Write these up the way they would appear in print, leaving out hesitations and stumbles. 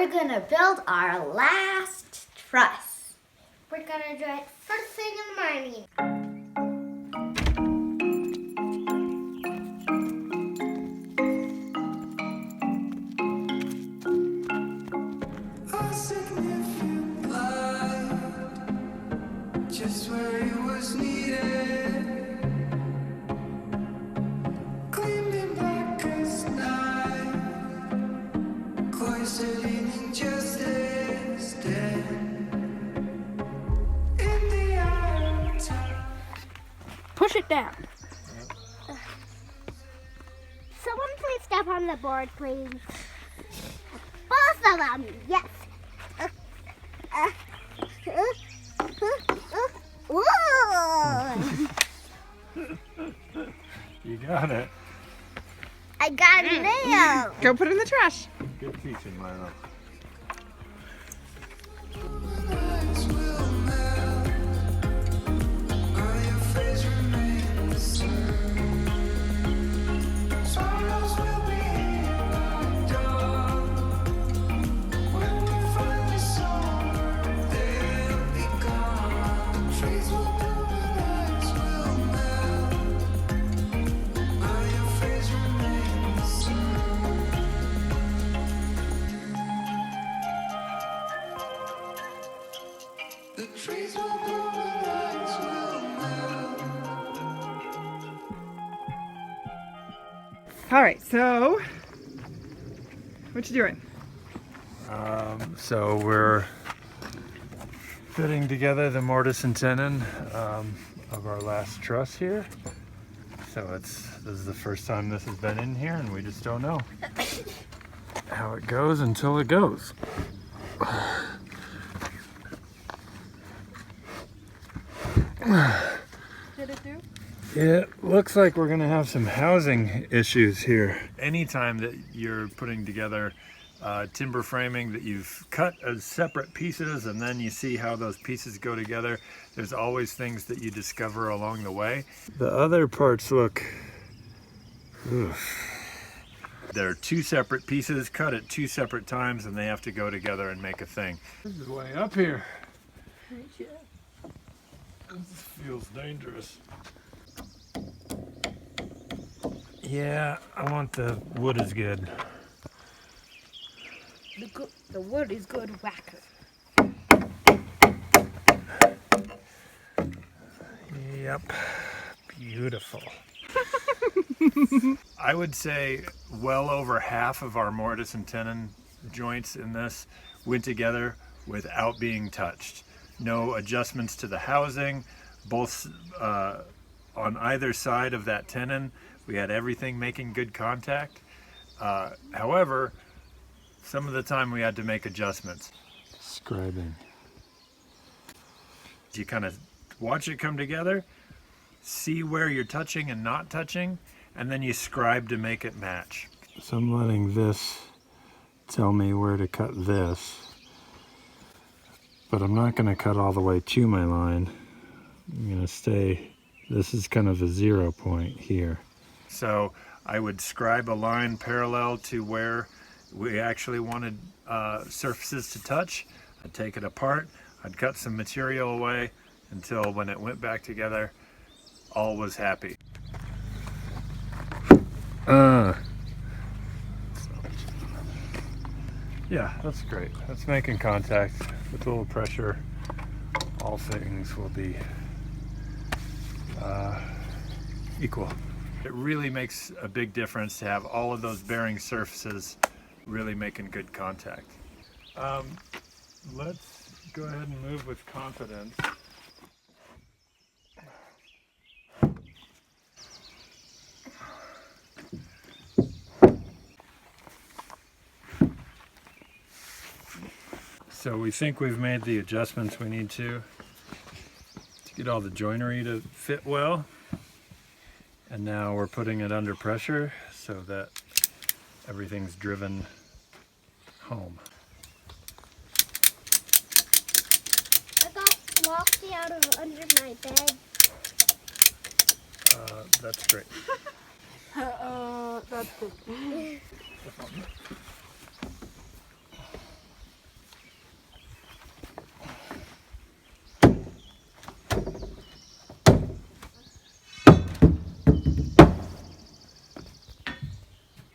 we're gonna build our last truss. We're gonna do it first thing in the morning. Just where it was needed, gleaming black as night, cloistered in injustice, dead in the eye of time. Push it down. Someone please step on the board, please. Both of them, yes. Whoa! You got it. I got it now. Go put it in the trash. Good teaching, Lila. Lights will melt, while your face remains the same. Sorrows will be here by dawn. When we finally soar, they'll be gone. Trees will bloom and lights will melt, while your face remains the same. The trees will bloom and lights will melt. All right, so what you doing? So we're fitting together the mortise and tenon of our last truss here. So this is the first time this has been in here, and we just don't know how it goes until it goes. Did it do? It looks like we're gonna have some housing issues here. Anytime that you're putting together timber framing that you've cut as separate pieces and then you see how those pieces go together, there's always things that you discover along the way. The other parts look, they're two separate pieces cut at two separate times and they have to go together and make a thing. This is way up here. This feels dangerous. Yeah, I want the wood is good. The wood is good whacker. Yep, beautiful. I would say well over half of our mortise and tenon joints in this went together without being touched. No adjustments to the housing, both on either side of that tenon. We had everything making good contact. However, some of the time we had to make adjustments. Scribing. You kind of watch it come together, see where you're touching and not touching, and then you scribe to make it match. So I'm letting this tell me where to cut this, but I'm not going to cut all the way to my line. I'm going to stay, this is kind of a 0 point here. So I would scribe a line parallel to where we actually wanted surfaces to touch. I'd take it apart, I'd cut some material away until when it went back together, all was happy. Yeah, that's great. That's making contact with a little pressure. All things will be equal. It really makes a big difference to have all of those bearing surfaces really making good contact. Let's go ahead and move with confidence. So we think we've made the adjustments we need to get all the joinery to fit well. And now we're putting it under pressure so that everything's driven home. I got Lofty out of under my bed. That's great. That's good.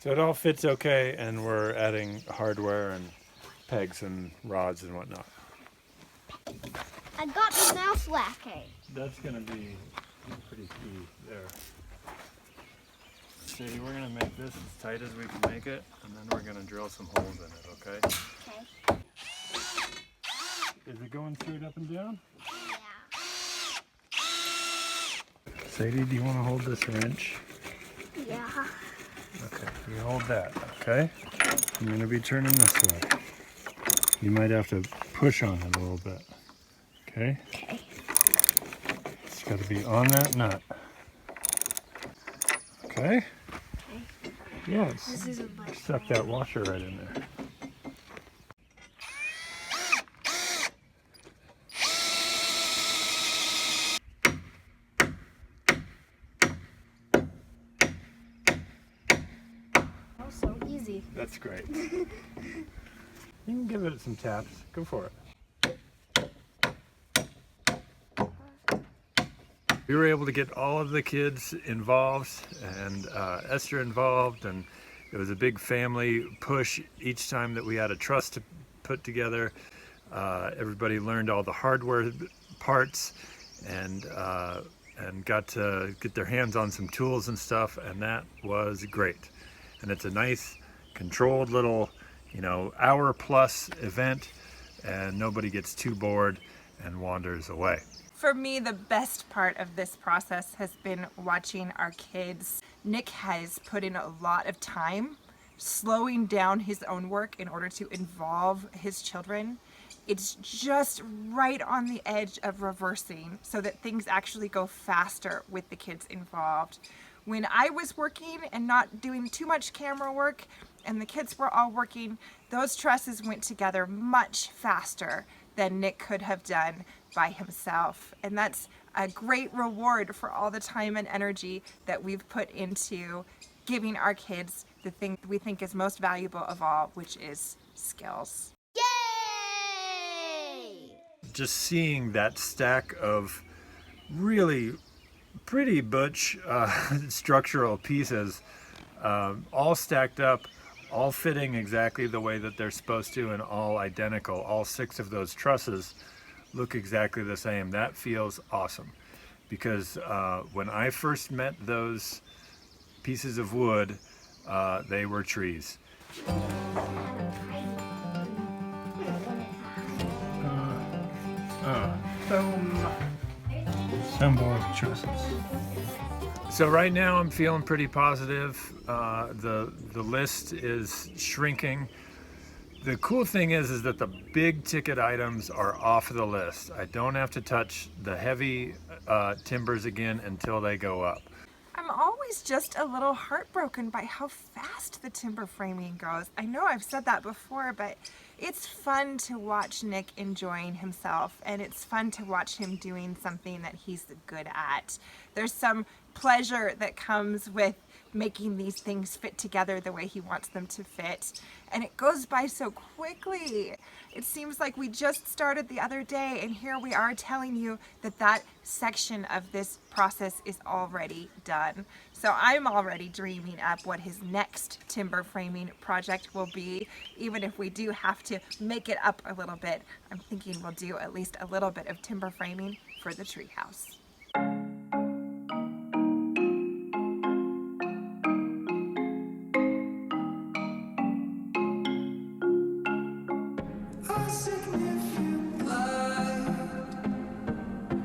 So it all fits okay, and we're adding hardware and pegs and rods and whatnot. I got the mouse lacquer. That's gonna be pretty key there. Sadie, we're gonna make this as tight as we can make it, and then we're gonna drill some holes in it, okay? Okay. Is it going straight up and down? Yeah. Sadie, do you wanna hold this wrench? Yeah. Okay, you hold that, okay? I'm gonna be turning this way. You might have to push on it a little bit, okay? Okay. It's gotta be on that nut. Okay? Yes. This is a bunch. Stuck that washer right in there. Oh, so easy. That's great. You can give it some taps. Go for it. We were able to get all of the kids involved and Esther involved, and it was a big family push each time that we had a truss to put together. Everybody learned all the hardware parts and got to get their hands on some tools and stuff, and that was great. And it's a nice controlled little, hour plus event, and nobody gets too bored and wanders away. For me, the best part of this process has been watching our kids. Nick has put in a lot of time slowing down his own work in order to involve his children. It's just right on the edge of reversing so that things actually go faster with the kids involved. When I was working and not doing too much camera work and the kids were all working, those trusses went together much faster than Nick could have done by himself. And that's a great reward for all the time and energy that we've put into giving our kids the thing we think is most valuable of all, which is skills. Yay! Just seeing that stack of really pretty butch structural pieces all stacked up, all fitting exactly the way that they're supposed to, and all identical. All 6 of those trusses look exactly the same. That feels awesome, because when I first met those pieces of wood, they were trees. Boom. Symbolic trusses. So right now I'm feeling pretty positive. The list is shrinking. The cool thing is that the big ticket items are off the list. I don't have to touch the heavy timbers again until they go up. I'm always just a little heartbroken by how fast the timber framing goes. I know I've said that before, but it's fun to watch Nick enjoying himself, and it's fun to watch him doing something that he's good at. There's some pleasure that comes with making these things fit together the way he wants them to fit, and it goes by so quickly. It seems like we just started the other day, and here we are telling you that that section of this process is already done. So I'm already dreaming up what his next timber framing project will be. Even if we do have to make it up a little bit, I'm thinking we'll do at least a little bit of timber framing for the treehouse. A significant light,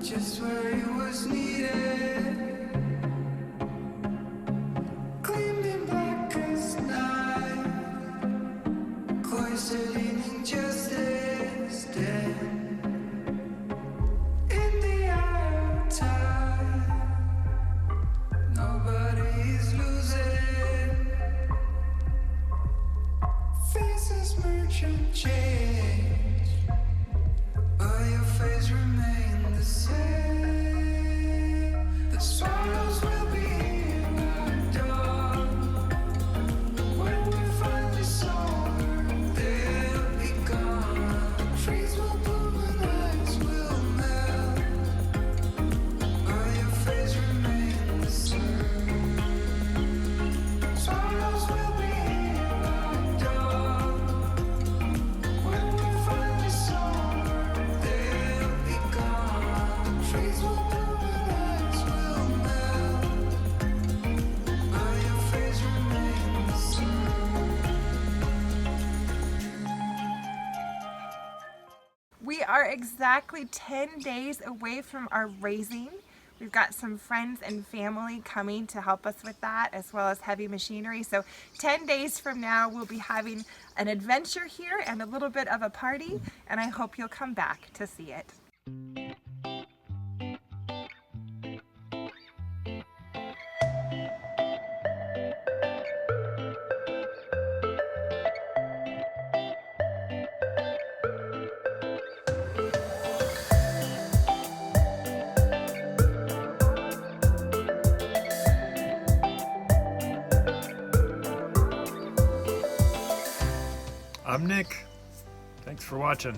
just where it was needed, gleaming black as night, cloistered in injustice, dead in the eye of are exactly 10 days away from our raising. We've got some friends and family coming to help us with that, as well as heavy machinery. So 10 days from now, we'll be having an adventure here and a little bit of a party, and I hope you'll come back to see it. I'm Nick. Thanks for watching.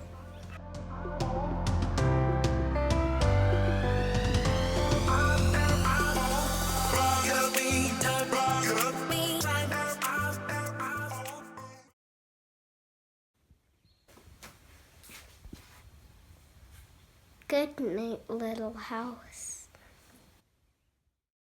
Good night, little house.